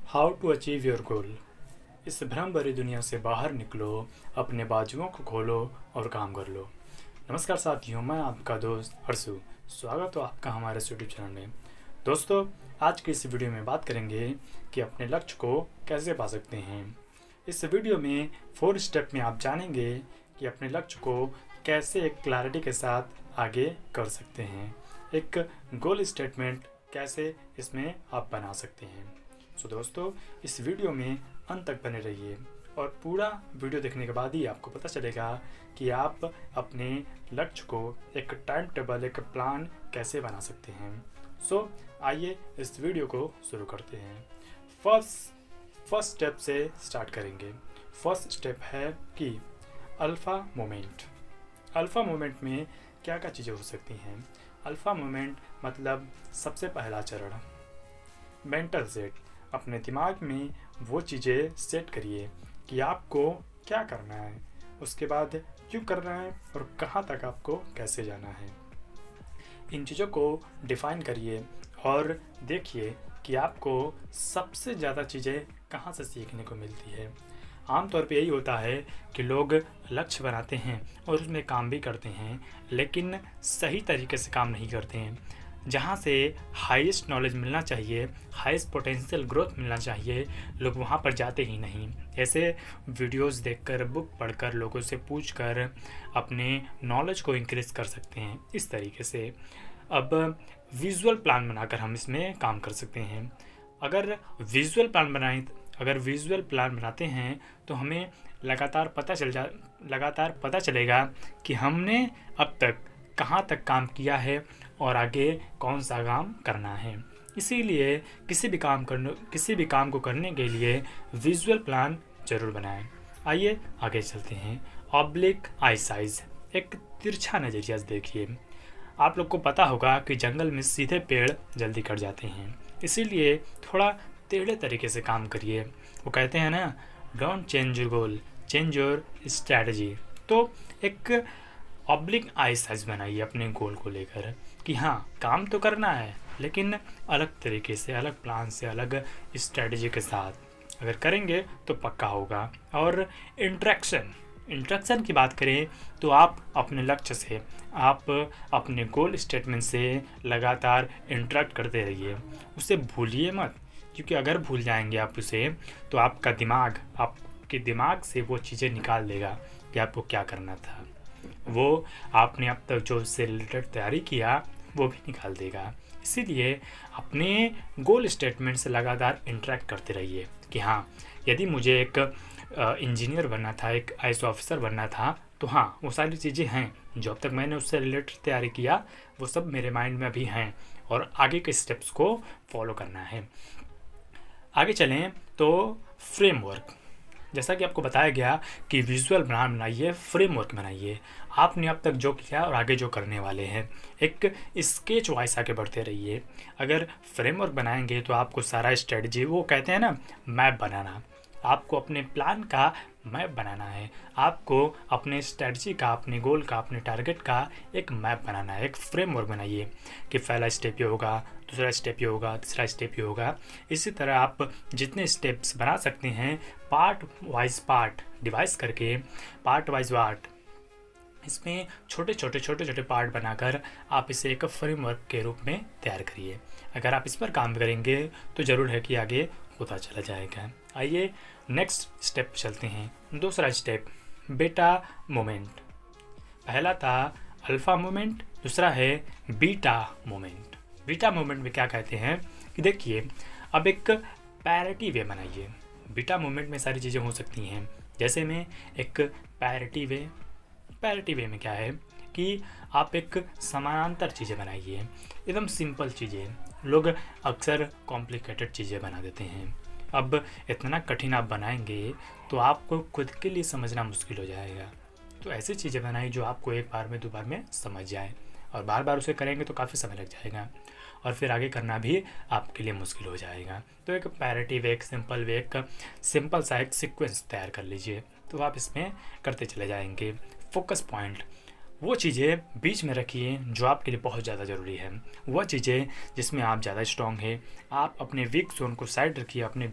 How to achieve your goal. इस भ्रम भरी दुनिया से बाहर निकलो, अपने बाजुओं को खोलो और काम कर लो। नमस्कार साथियों, मैं आपका दोस्त हर्षु। स्वागत है आपका हमारे यूट्यूब चैनल में। दोस्तों, आज की इस वीडियो में बात करेंगे कि अपने लक्ष्य को कैसे पा सकते हैं। इस वीडियो में 4 स्टेप में आप जानेंगे कि अपने लक्ष्य को कैसे एक क्लैरिटी के साथ आगे कर सकते हैं। एक गोल स्टेटमेंट कैसे इसमें आप बना सकते हैं। दोस्तों, इस वीडियो में अंत तक बने रहिए और पूरा वीडियो देखने के बाद ही आपको पता चलेगा कि आप अपने लक्ष्य को एक टाइम टेबल, एक प्लान कैसे बना सकते हैं। आइए इस वीडियो को शुरू करते हैं। फर्स्ट स्टेप से स्टार्ट करेंगे। फर्स्ट स्टेप है कि अल्फा मोमेंट। अल्फा मोमेंट में क्या क्या चीज़ें हो सकती हैं। अल्फा मोमेंट मतलब सबसे पहला चरण मेंटल सेट। अपने दिमाग में वो चीज़ें सेट करिए कि आपको क्या करना है, उसके बाद क्यों करना है और कहाँ तक आपको कैसे जाना है। इन चीज़ों को डिफाइन करिए और देखिए कि आपको सबसे ज़्यादा चीज़ें कहाँ से सीखने को मिलती है। आमतौर पे यही होता है कि लोग लक्ष्य बनाते हैं और उसमें काम भी करते हैं, लेकिन सही तरीके से काम नहीं करते हैं। जहाँ से हाईएस्ट नॉलेज मिलना चाहिए, हाईएस्ट पोटेंशियल ग्रोथ मिलना चाहिए, लोग वहाँ पर जाते ही नहीं। ऐसे वीडियोस देखकर, बुक पढ़कर, लोगों से पूछकर अपने नॉलेज को इंक्रीज कर सकते हैं। इस तरीके से अब विजुअल प्लान बनाकर हम इसमें काम कर सकते हैं। अगर विजुअल प्लान बनाते हैं तो हमें लगातार पता चलेगा कि हमने अब तक कहाँ तक काम किया है और आगे कौन सा काम करना है। इसीलिए किसी भी काम को करने के लिए विजुअल प्लान जरूर बनाएं। आइए आगे चलते हैं। ऑब्लिक आई साइज, एक तिरछा नज़रिया देखिए। आप लोग को पता होगा कि जंगल में सीधे पेड़ जल्दी कट जाते हैं, इसीलिए थोड़ा टेढ़े तरीके से काम करिए। वो कहते हैं ना, don't change your goal, change your strategy. तो एक ऑब्लिक आई साइज बनाइए अपने गोल को लेकर कि हाँ, काम तो करना है लेकिन अलग तरीके से, अलग प्लान से, अलग स्ट्रेटजी के साथ अगर करेंगे तो पक्का होगा। और इंट्रैक्शन की बात करें तो आप अपने लक्ष्य से, आप अपने गोल स्टेटमेंट से लगातार इंटरेक्ट करते रहिए। उसे भूलिए मत, क्योंकि अगर भूल जाएंगे आप उसे तो आपके दिमाग से वो चीज़ें निकाल देगा कि आपको क्या करना था। वो आपने अब तक जो उससे रिलेटेड तैयारी किया वो भी निकाल देगा। इसीलिए अपने गोल स्टेटमेंट से लगातार इंटरेक्ट करते रहिए कि हाँ, यदि मुझे एक इंजीनियर बनना था, एक आईएएस ऑफिसर बनना था, तो हाँ, वो सारी चीज़ें हैं जो अब तक मैंने उससे रिलेटेड तैयारी किया, वो सब मेरे माइंड में अभी हैं और आगे के स्टेप्स को फॉलो करना है। आगे चलें तो फ्रेमवर्क। जैसा कि आपको बताया गया कि विजुअल प्लान बनाइए, फ्रेमवर्क बनाइए। आपने अब तक जो किया और आगे जो करने वाले हैं, एक स्केच वाइज आगे बढ़ते रहिए। अगर फ्रेमवर्क बनाएंगे तो आपको सारा स्ट्रेटजी, वो कहते हैं ना, मैप बनाना, आपको अपने प्लान का मैप बनाना है। आपको अपने स्ट्रेटजी का, अपने गोल का, अपने टारगेट का एक मैप बनाना है, एक फ्रेमवर्क बनाइए कि पहला स्टेप ये होगा, दूसरा स्टेप ये होगा, तीसरा स्टेप ये होगा। इसी तरह आप जितने स्टेप्स बना सकते हैं, पार्ट वाइज डिवाइस करके, पार्ट वाइज इसमें छोटे छोटे पार्ट बनाकर आप इसे एक फ्रेमवर्क के रूप में तैयार करिए। अगर आप इस पर काम करेंगे तो ज़रूर है कि आगे होता चला जाएगा। आइए नेक्स्ट स्टेप चलते हैं। दूसरा स्टेप बीटा मोमेंट। पहला था अल्फा मोमेंट, दूसरा है बीटा मोमेंट। बीटा मोमेंट में क्या कहते हैं कि देखिए, अब एक पैरिटी वे बनाइए। बीटा मोमेंट में सारी चीज़ें हो सकती हैं, जैसे में एक पैरिटी वे में क्या है कि आप एक समानांतर चीज़ें बनाइए, एकदम सिंपल चीज़ें। लोग अक्सर कॉम्प्लिकेटेड चीज़ें बना देते हैं। अब इतना कठिन आप बनाएंगे तो आपको खुद के लिए समझना मुश्किल हो जाएगा। तो ऐसी चीज़ें बनाइए जो आपको एक बार में, 2 बार में समझ जाए, और बार बार उसे करेंगे तो काफ़ी समय लग जाएगा और फिर आगे करना भी आपके लिए मुश्किल हो जाएगा। तो एक पैरेटिव, एक सिंपल सा एक सीक्वेंस तैयार कर लीजिए, तो आप इसमें करते चले जाएंगे। फोकस पॉइंट, वो चीज़ें बीच में रखिए जो आपके लिए बहुत ज़्यादा ज़रूरी है। वो चीज़ें जिसमें आप ज़्यादा स्ट्रॉन्ग हैं, आप अपने वीक ज़ोन को साइड रखिए, अपने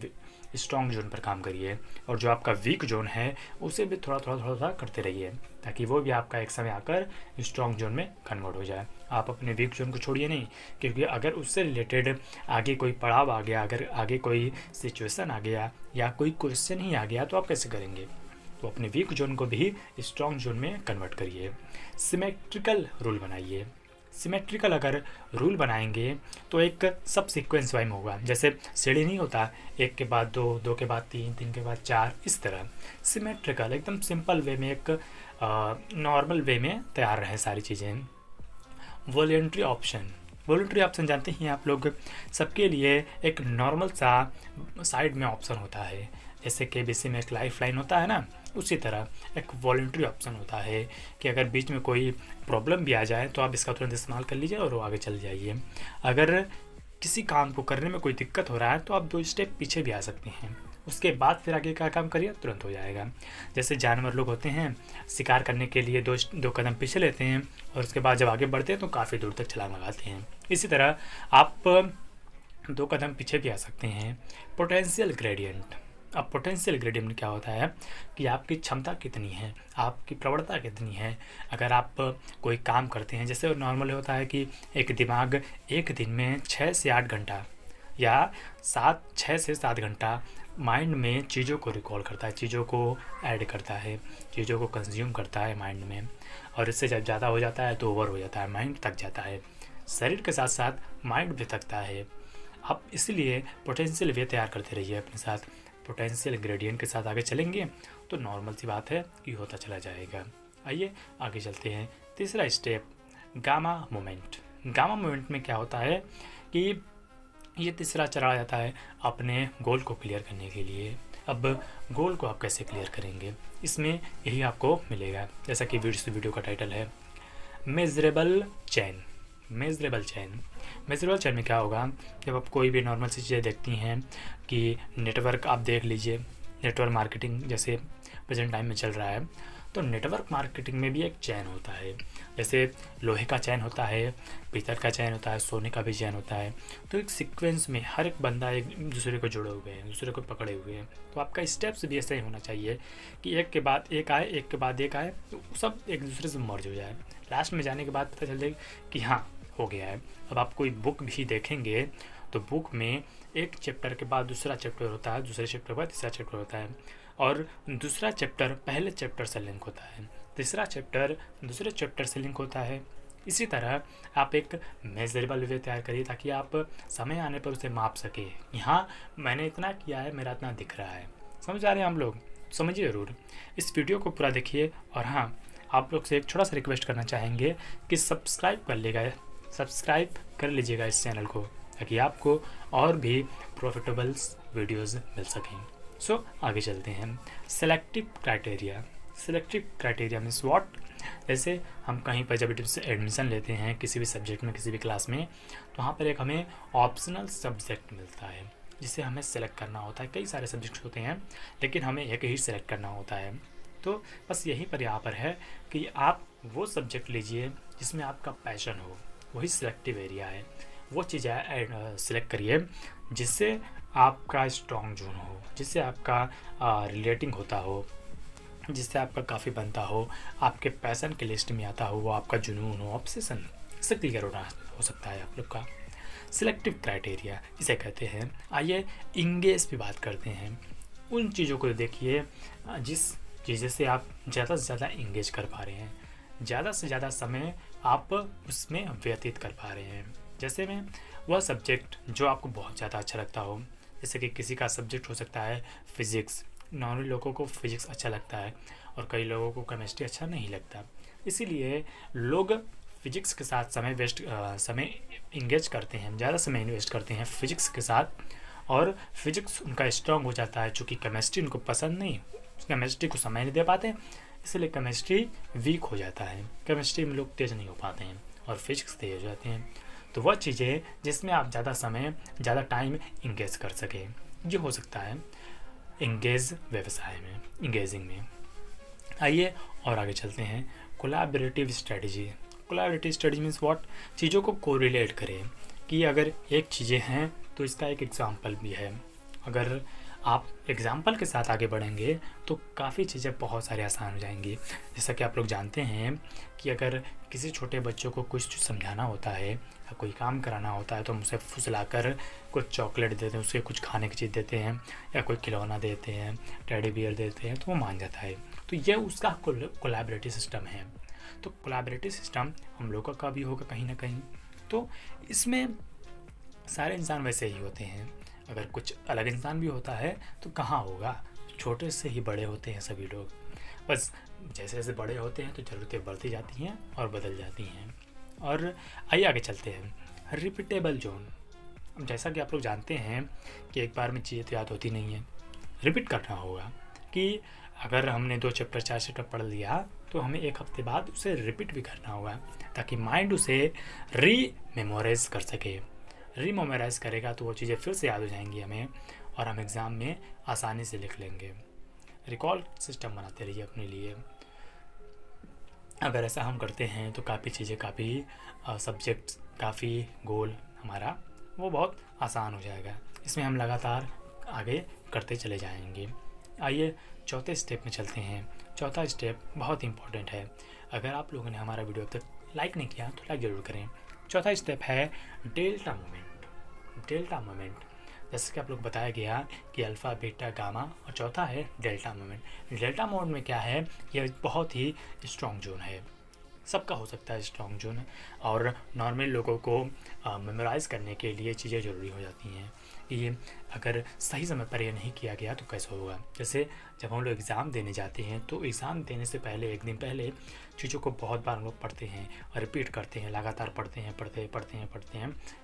स्ट्रॉन्ग जोन पर काम करिए, और जो आपका वीक जोन है उसे भी थोड़ा थोड़ा थोड़ा थोड़ा करते रहिए, ताकि वो भी आपका एक समय आकर स्ट्रॉन्ग जोन में कन्वर्ट हो जाए। आप अपने वीक जोन को छोड़िए नहीं, क्योंकि अगर उससे रिलेटेड आगे कोई पड़ाव आ गया, अगर आगे कोई सिचुएशन आ गया या कोई क्वेश्चन ही आ गया, तो आप कैसे करेंगे। तो अपने वीक जोन को भी स्ट्रॉन्ग जोन में कन्वर्ट करिए। सिमेट्रिकल रूल बनाइए। सिमेट्रिकल अगर रूल बनाएंगे तो एक सब सीक्वेंस वाइज होगा, जैसे सीढ़ी नहीं होता, एक के बाद दो, दो के बाद तीन, तीन के बाद चार, इस तरह सिमेट्रिकल एकदम सिंपल वे में, एक नॉर्मल वे में तैयार रहे सारी चीज़ें। वॉलेंट्री ऑप्शन, वॉलेंट्री ऑप्शन जानते हैं आप लोग, सबके लिए एक नॉर्मल सा साइड में ऑप्शन होता है, जैसे केबीसी में एक लाइफ लाइन होता है ना, उसी तरह एक वॉलेंट्री ऑप्शन होता है कि अगर बीच में कोई प्रॉब्लम भी आ जाए तो आप इसका तुरंत इस्तेमाल कर लीजिए और वो आगे चल जाइए। अगर किसी काम को करने में कोई दिक्कत हो रहा है तो आप 2 स्टेप पीछे भी आ सकते हैं, उसके बाद फिर आगे का काम करिए, तुरंत हो जाएगा। जैसे जानवर लोग होते हैं, शिकार करने के लिए दो कदम पीछे लेते हैं और उसके बाद जब आगे बढ़ते हैं तो काफ़ी दूर तक छलांग लगाते हैं। इसी तरह आप 2 कदम पीछे भी आ सकते हैं। पोटेंशियल ग्रेडियंट, अब पोटेंशियल ग्रेडियंट में क्या होता है कि आपकी क्षमता कितनी है, आपकी प्रवणता कितनी है। अगर आप कोई काम करते हैं, जैसे नॉर्मल होता है कि एक दिमाग एक दिन में 6 से 8 घंटा या 6 से 7 घंटा माइंड में चीज़ों को रिकॉल करता है, चीज़ों को ऐड करता है, चीज़ों को कंज्यूम करता है माइंड में, और इससे जब ज़्यादा हो जाता है तो ओवर हो जाता है, माइंड थक जाता है, शरीर के साथ साथ माइंड भी थकता है। आप इसलिए पोटेंशियल वे तैयार करते रहिए अपने साथ। पोटेंशियल ग्रेडियंट के साथ आगे चलेंगे तो नॉर्मल सी बात है कि होता चला जाएगा। आइए आगे चलते हैं। तीसरा step, gamma moment. Gamma moment में क्या होता है कि ये तीसरा चढ़ा जाता है अपने गोल को क्लियर करने के लिए। अब गोल को आप कैसे क्लियर करेंगे, इसमें यही आपको मिलेगा, जैसा कि वीडियो का टाइटल है मेजरेबल चैन। मेजरेबल चैन, मेजरेबल चैन में क्या होगा, जब आप कोई भी नॉर्मल सी चीज़ें देखती हैं कि नेटवर्क आप देख लीजिए, नेटवर्क मार्केटिंग जैसे प्रेजेंट टाइम में चल रहा है, तो नेटवर्क मार्केटिंग में भी एक चैन होता है। जैसे लोहे का चैन होता है, पीतल का चैन होता है, सोने का भी चैन होता है। तो एक सीक्वेंस में हर एक बंदा एक दूसरे को जुड़े हुए हैं, दूसरे को पकड़े हुए हैं। तो आपका स्टेप्स भी ऐसा ही होना चाहिए कि एक के बाद एक आए, एक के बाद एक आए, तो सब एक दूसरे से मर्ज हो जाए। लास्ट में जाने के बाद पता चल जाएगा कि हाँ हो गया है। अब आप कोई बुक भी देखेंगे तो बुक में एक चैप्टर के बाद दूसरा चैप्टर होता है, दूसरे चैप्टर के बाद तीसरा चैप्टर होता है, और दूसरा चैप्टर पहले चैप्टर से लिंक होता है, तीसरा चैप्टर दूसरे चैप्टर से लिंक होता है। इसी तरह आप एक मेजरेबल वे तैयार करिए ताकि आप समय आने पर उसे माप सके। यहाँ मैंने इतना किया है, मेरा इतना दिख रहा है। समझ आ रहे हैं हम लोग, समझिए ज़रूर, इस वीडियो को पूरा देखिए। और हाँ, आप लोग से एक छोटा सा रिक्वेस्ट करना चाहेंगे कि सब्सक्राइब कर लीजिएगा इस चैनल को, ताकि आपको और भी प्रॉफिटेबल वीडियोज़ मिल सकें। सो आगे चलते हैं। Selective criteria. Selective criteria means what, जैसे हम कहीं पर जब एडमिशन लेते हैं किसी भी सब्जेक्ट में, किसी भी क्लास में, तो वहाँ पर एक हमें ऑप्शनल सब्जेक्ट मिलता है जिसे हमें सेलेक्ट करना होता है। कई सारे सब्जेक्ट्स होते हैं लेकिन हमें एक ही सेलेक्ट करना होता है। तो बस यहीं पर यहाँ पर है कि आप वो सब्जेक्ट लीजिए जिसमें आपका पैशन हो, वही सिलेक्टिव एरिया है। वो चीज़ सिलेक्ट करिए जिससे आपका स्ट्रॉन्ग जोन हो, जिससे आपका रिलेटिंग होता हो, जिससे आपका काफ़ी बनता हो, आपके पैशन के लिस्ट में आता हो, वो आपका जुनून हो, ऑब्सेशन, इससे क्लियर हो सकता है आप लोग का। सिलेक्टिव क्राइटेरिया इसे कहते हैं। आइए इंगेज पे बात करते हैं। उन चीज़ों को देखिए जिस चीज़ें से आप ज़्यादा से ज़्यादा इंगेज कर पा रहे हैं, ज़्यादा से ज़्यादा समय आप उसमें व्यतीत कर पा रहे हैं। जैसे में वह सब्जेक्ट जो आपको बहुत ज़्यादा अच्छा लगता हो, जैसे कि किसी का सब्जेक्ट हो सकता है फिज़िक्स। नॉर्मली लोगों को फिज़िक्स अच्छा लगता है और कई लोगों को केमिस्ट्री अच्छा नहीं लगता, इसीलिए लोग फिज़िक्स के साथ समय इंगेज करते हैं, ज़्यादा समय इन्वेस्ट करते हैं फिज़िक्स के साथ, और फिज़िक्स उनका स्ट्रॉन्ग हो जाता है। चूँकि केमिस्ट्री उनको पसंद नहीं, केमिस्ट्री को समय नहीं दे पाते, इसलिए केमिस्ट्री वीक हो जाता है, केमिस्ट्री में लोग तेज़ नहीं हो पाते हैं और फिज़िक्स तेज हो जाते हैं। तो वह चीज़ें जिसमें आप ज़्यादा समय, ज़्यादा टाइम इंगेज कर सकें, ये हो सकता है इंगेजिंग में। आइए और आगे चलते हैं। Collaborative strategy. Collaborative strategy means what, चीज़ों को कोरिलेट करें कि अगर एक चीज़ें हैं तो इसका एक एग्जाम्पल भी है। अगर आप एग्जाम्पल के साथ आगे बढ़ेंगे तो काफ़ी चीज़ें बहुत सारी आसान हो जाएंगी। जैसा कि आप लोग जानते हैं कि अगर किसी छोटे बच्चों को कुछ समझाना होता है या कोई काम कराना होता है तो हम उसे फुसलाकर कुछ चॉकलेट देते हैं, उसे कुछ खाने की चीज़ देते हैं या कोई खिलौना देते हैं, टेडी बियर देते हैं तो वो मान जाता है। तो ये उसका कोलैबोरेटिव सिस्टम है। तो कोलैबोरेटिव सिस्टम हम लोगों का भी होगा कहीं ना कहीं। तो इसमें सारे इंसान वैसे ही होते हैं। अगर कुछ अलग इंसान भी होता है तो कहाँ होगा, छोटे से ही बड़े होते हैं सभी लोग। बस जैसे जैसे बड़े होते हैं तो ज़रूरतें बढ़ती जाती हैं और बदल जाती हैं। और आइए आगे चलते हैं। Repeatable zone. अब जैसा कि आप लोग जानते हैं कि एक बार में चीज़ें तो याद होती नहीं है, रिपीट करना होगा। कि अगर हमने 2 चैप्टर 4 चैप्टर पढ़ लिया तो हमें एक हफ्ते बाद उसे रिपीट भी करना होगा ताकि माइंड उसे रीमेमोराइज कर सके। रीमेमोराइज करेगा तो वो चीज़ें फिर से याद हो जाएंगी हमें और हम एग्ज़ाम में आसानी से लिख लेंगे। रिकॉल सिस्टम बनाते रहिए अपने लिए। अगर ऐसा हम करते हैं तो काफ़ी चीज़ें, काफ़ी सब्जेक्ट्स, काफ़ी गोल हमारा वो बहुत आसान हो जाएगा। इसमें हम लगातार आगे करते चले जाएंगे। आइए चौथे स्टेप में चलते हैं। चौथा स्टेप बहुत इंपॉर्टेंट है। अगर आप लोगों ने हमारा वीडियो अब तक लाइक नहीं किया तो लाइक ज़रूर करें। चौथा स्टेप है डेल्टा मोमेंट। डेल्टा मोमेंट जैसे कि आप लोग बताया गया कि अल्फ़ा बीटा गामा और चौथा है डेल्टा मोमेंट। डेल्टा मोमेंट में क्या है, यह बहुत ही स्ट्रॉन्ग जोन है। सबका हो सकता है स्ट्रॉन्ग जोन, और नॉर्मल लोगों को मेमोराइज़ करने के लिए चीज़ें ज़रूरी हो जाती हैं। ये अगर सही समय पर यह नहीं किया गया तो कैसे होगा। जैसे जब हम लोग एग्ज़ाम देने जाते हैं तो एग्ज़ाम देने से पहले एक दिन पहले चीज़ों को बहुत बार हम लोग पढ़ते हैं और रिपीट करते हैं, लगातार पढ़ते हैं,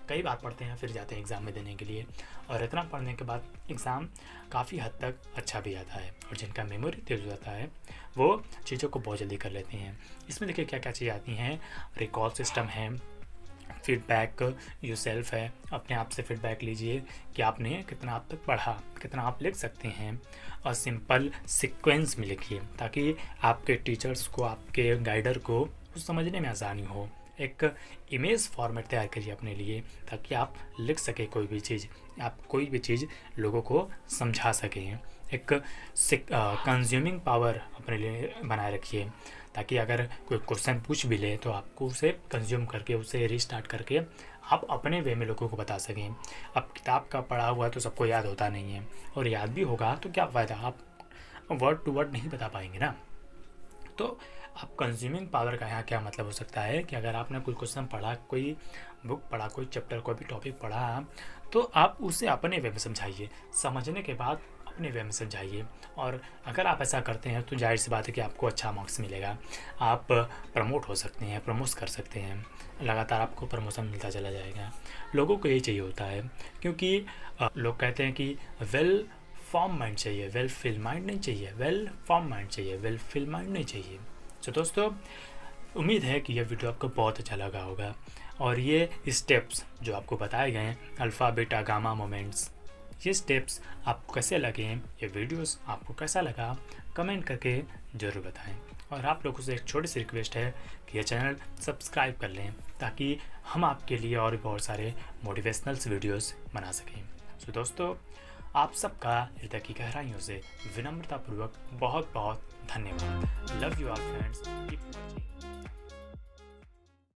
कई बार पढ़ते हैं, फिर जाते हैं एग्ज़ाम में देने के लिए। और इतना पढ़ने के बाद एग्ज़ाम काफ़ी हद तक अच्छा भी आता है और जिनका मेमोरी तेज हो जाता है वो चीज़ों को बहुत जल्दी कर लेते हैं। इसमें देखिए क्या क्या चीज़ें आती हैं। रिकॉल सिस्टम है, फीडबैक यू सेल्फ है, अपने आप से फीडबैक लीजिए कि आपने कितना आप तक पढ़ा, कितना आप लिख सकते हैं। और सिंपल सीक्वेंस में लिखिए ताकि आपके टीचर्स को, आपके गाइडर को कुछ समझने में आसानी हो। एक इमेज फॉर्मेट तैयार करिए अपने लिए ताकि आप लिख सकें कोई भी चीज़, आप कोई भी चीज़ लोगों को समझा सकें। एक कंज्यूमिंग पावर अपने लिए बनाए रखिए ताकि अगर कोई क्वेश्चन पूछ भी ले तो आपको उसे कंज्यूम करके, उसे रीस्टार्ट करके आप अपने वे में लोगों को बता सकें। अब किताब का पढ़ा हुआ तो सबको याद होता नहीं है, और याद भी होगा तो क्या फ़ायदा, आप वर्ड टू वर्ड नहीं बता पाएंगे ना। तो आप कंज्यूमिंग पावर का यहाँ क्या मतलब हो सकता है कि अगर आपने कोई क्वेश्चन पढ़ा, कोई बुक पढ़ा, कोई चैप्टर, कोई भी टॉपिक पढ़ा, तो आप उसे अपने वे में समझाइए, समझने के बाद अपने वे में समझाइए। और अगर आप ऐसा करते हैं तो जाहिर सी बात है कि आपको अच्छा मार्क्स मिलेगा, आप प्रमोट हो सकते हैं, प्रमोट कर सकते हैं, लगातार आपको प्रमोशन मिलता चला जाएगा। लोगों को यही चाहिए होता है, क्योंकि लोग कहते हैं कि वेल फॉर्म माइंड चाहिए, वेल फिल माइंड नहीं चाहिए, वेल फॉर्म माइंड चाहिए, वेल फिल माइंड नहीं चाहिए। तो दोस्तों, उम्मीद है कि यह वीडियो आपको बहुत अच्छा लगा होगा और ये स्टेप्स जो आपको बताए गए हैं, अल्फ़ा बीटा गामा मोमेंट्स, ये स्टेप्स आपको कैसे लगे, ये वीडियोस आपको कैसा लगा, कमेंट करके ज़रूर बताएं। और आप लोगों से एक छोटी सी रिक्वेस्ट है कि यह चैनल सब्सक्राइब कर लें ताकि हम आपके लिए और भी बहुत सारे मोटिवेशनल्स वीडियोस बना सकें। तो दोस्तों, आप सबका हृदय की गहराइयों से विनम्रतापूर्वक बहुत बहुत धन्यवाद। Love you all friends, keep watching.